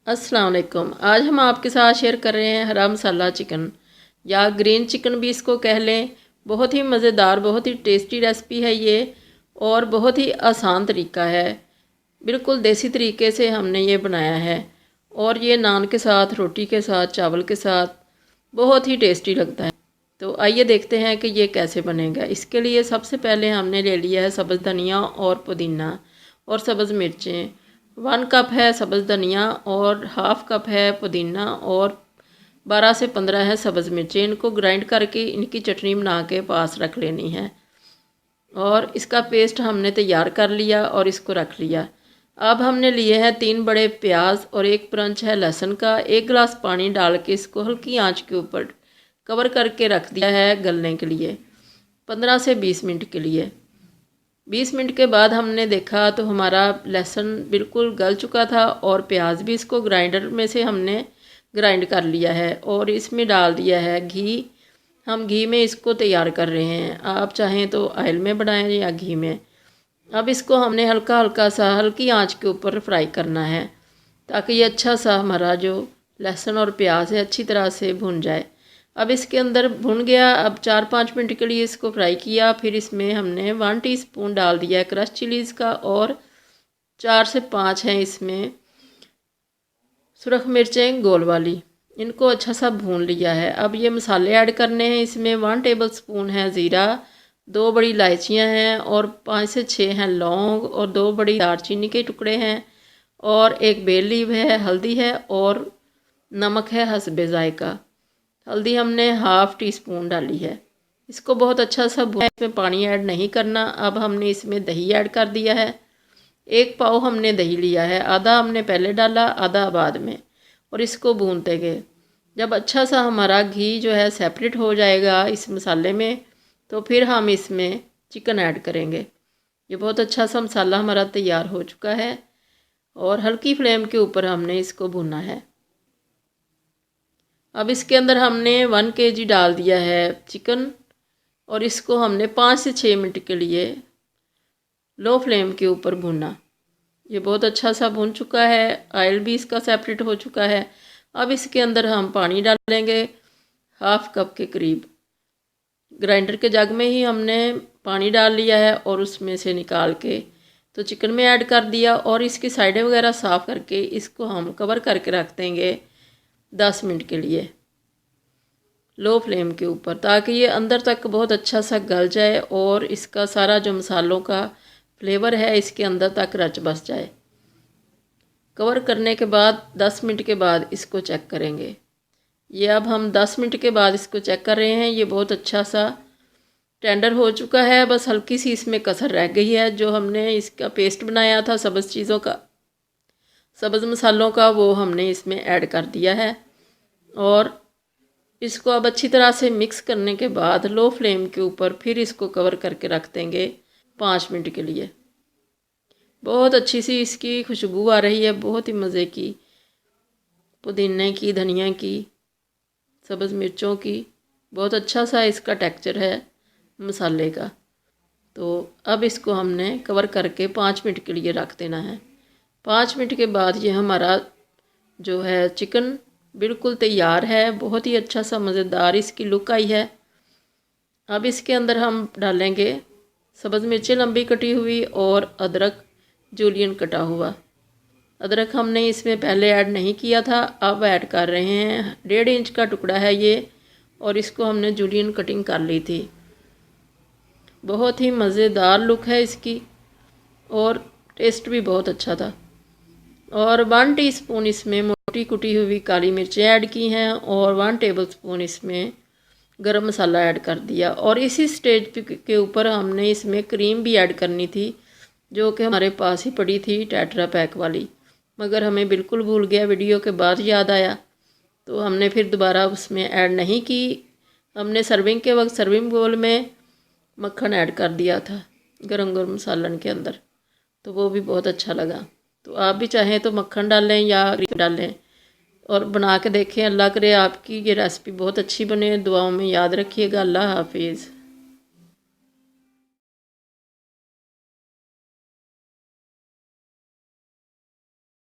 अस्सलाम वालेकुम। आज हम आपके साथ शेयर कर रहे हैं हरा मसाला चिकन या ग्रीन चिकन भी इसको कह लें। बहुत ही मज़ेदार, बहुत ही टेस्टी रेसिपी है ये और बहुत ही आसान तरीका है। बिल्कुल देसी तरीके से हमने ये बनाया है और ये नान के साथ, रोटी के साथ, चावल के साथ बहुत ही टेस्टी लगता है। तो आइए देखते हैं कि ये कैसे बनेगा। इसके लिए सबसे पहले हमने ले लिया है सब्ज़ धनिया और पुदीना और सब्ज़ मिर्चें। 1 कप है सब्ज़ धनिया और हाफ़ कप है पुदीना और 12 से 15 है सब्ज़ मिर्चें। इनको ग्राइंड करके इनकी चटनी बना के पास रख लेनी है और इसका पेस्ट हमने तैयार कर लिया और इसको रख लिया। अब हमने लिए हैं 3 बड़े प्याज और 1 ब्रंच है लहसुन का। 1 गिलास पानी डाल के इसको हल्की आंच के ऊपर कवर करके रख दिया है गलने के लिए 15 से 20 मिनट के लिए। 20 मिनट के बाद हमने देखा तो हमारा लहसुन बिल्कुल गल चुका था और प्याज भी, इसको ग्राइंडर में से हमने ग्राइंड कर लिया है और इसमें डाल दिया है घी। हम घी में इसको तैयार कर रहे हैं, आप चाहें तो ऑयल में बनाएं या घी में। अब इसको हमने हल्का हल्का सा हल्की आंच के ऊपर फ्राई करना है ताकि ये अच्छा सा हमारा जो लहसुन और प्याज है अच्छी तरह से भुन जाए। अब इसके अंदर भुन गया। अब 4-5 मिनट के लिए इसको फ्राई किया। फिर इसमें हमने 1 टीस्पून डाल दिया है क्रश चिलीज़ का और 4 से 5 हैं इसमें सुरख मिर्चें गोल वाली। इनको अच्छा सा भून लिया है। अब ये मसाले ऐड करने हैं। इसमें 1 टेबलस्पून है ज़ीरा, 2 बड़ी इलायचियाँ हैं और 5 से 6 हैं लौंग और 2 बड़ी दालचीनी के टुकड़े हैं और 1 बे लीफ है, हल्दी है और नमक है हस्बे ज़ायका। हल्दी हमने हाफ़ टीस्पून डाली है। इसको बहुत अच्छा सा भूना, इसमें पानी ऐड नहीं करना। अब हमने इसमें दही ऐड कर दिया है। 1 पाव हमने दही लिया है, आधा हमने पहले डाला, आधा बाद में, और इसको भूनते गए। जब अच्छा सा हमारा घी जो है सेपरेट हो जाएगा इस मसाले में तो फिर हम इसमें चिकन ऐड करेंगे। ये बहुत अच्छा सा मसाला हमारा तैयार हो चुका है और हल्की फ्लेम के ऊपर हमने इसको भूनना है। अब इसके अंदर हमने 1 kg डाल दिया है चिकन और इसको हमने 5 से 6 मिनट के लिए लो फ्लेम के ऊपर भूना। ये बहुत अच्छा सा भून चुका है, ऑयल भी इसका सेपरेट हो चुका है। अब इसके अंदर हम पानी डालेंगे हाफ़ कप के करीब। ग्राइंडर के जग में ही हमने पानी डाल लिया है और उसमें से निकाल के तो चिकन में ऐड कर दिया और इसकी साइडें वगैरह साफ़ करके इसको हम कवर करके रख देंगे 10 मिनट के लिए लो फ्लेम के ऊपर, ताकि ये अंदर तक बहुत अच्छा सा गल जाए और इसका सारा जो मसालों का फ्लेवर है इसके अंदर तक रच बस जाए। कवर करने के बाद 10 मिनट के बाद इसको चेक करेंगे। ये अब हम 10 मिनट के बाद इसको चेक कर रहे हैं। ये बहुत अच्छा सा टेंडर हो चुका है। बस हल्की सी इसमें कसर रह गई है। जो हमने इसका पेस्ट बनाया था सब्ज़ चीज़ों का, सब्ज़ मसालों का, वो हमने इसमें ऐड कर दिया है और इसको अब अच्छी तरह से मिक्स करने के बाद लो फ्लेम के ऊपर फिर इसको कवर करके रख देंगे 5 मिनट के लिए। बहुत अच्छी सी इसकी खुशबू आ रही है, बहुत ही मज़े की, पुदीने की, धनिया की, सब्ज़ मिर्चों की। बहुत अच्छा सा इसका टेक्सचर है मसाले का। तो अब इसको हमने कवर करके 5 मिनट के लिए रख देना है। 5 मिनट के बाद ये हमारा जो है चिकन बिल्कुल तैयार है। बहुत ही अच्छा सा मज़ेदार इसकी लुक आई है। अब इसके अंदर हम डालेंगे सब्ज़ मिर्चें लंबी कटी हुई और अदरक जूलियन कटा हुआ। अदरक हमने इसमें पहले ऐड नहीं किया था, अब ऐड कर रहे हैं। 1.5 इंच का टुकड़ा है ये और इसको हमने जूलियन कटिंग कर ली थी। बहुत ही मज़ेदार लुक है इसकी और टेस्ट भी बहुत अच्छा था। और 1 टीस्पून इसमें मोटी कुटी हुई काली मिर्चें ऐड की हैं और 1 टेबलस्पून इसमें गरम मसाला ऐड कर दिया। और इसी स्टेज के ऊपर हमने इसमें क्रीम भी ऐड करनी थी, जो कि हमारे पास ही पड़ी थी टेट्रा पैक वाली, मगर हमें बिल्कुल भूल गया। वीडियो के बाद याद आया तो हमने फिर दोबारा उसमें ऐड नहीं की। हमने सर्विंग के वक्त सर्विंग बोल में मक्खन ऐड कर दिया था गरम गरम सालन के अंदर, तो वो भी बहुत अच्छा लगा। तो आप भी चाहें तो मक्खन डालें या क्रीम डालें और बना के देखें। अल्लाह करे आपकी ये रेसिपी बहुत अच्छी बने। दुआओं में याद रखिएगा। अल्लाह हाफिज़।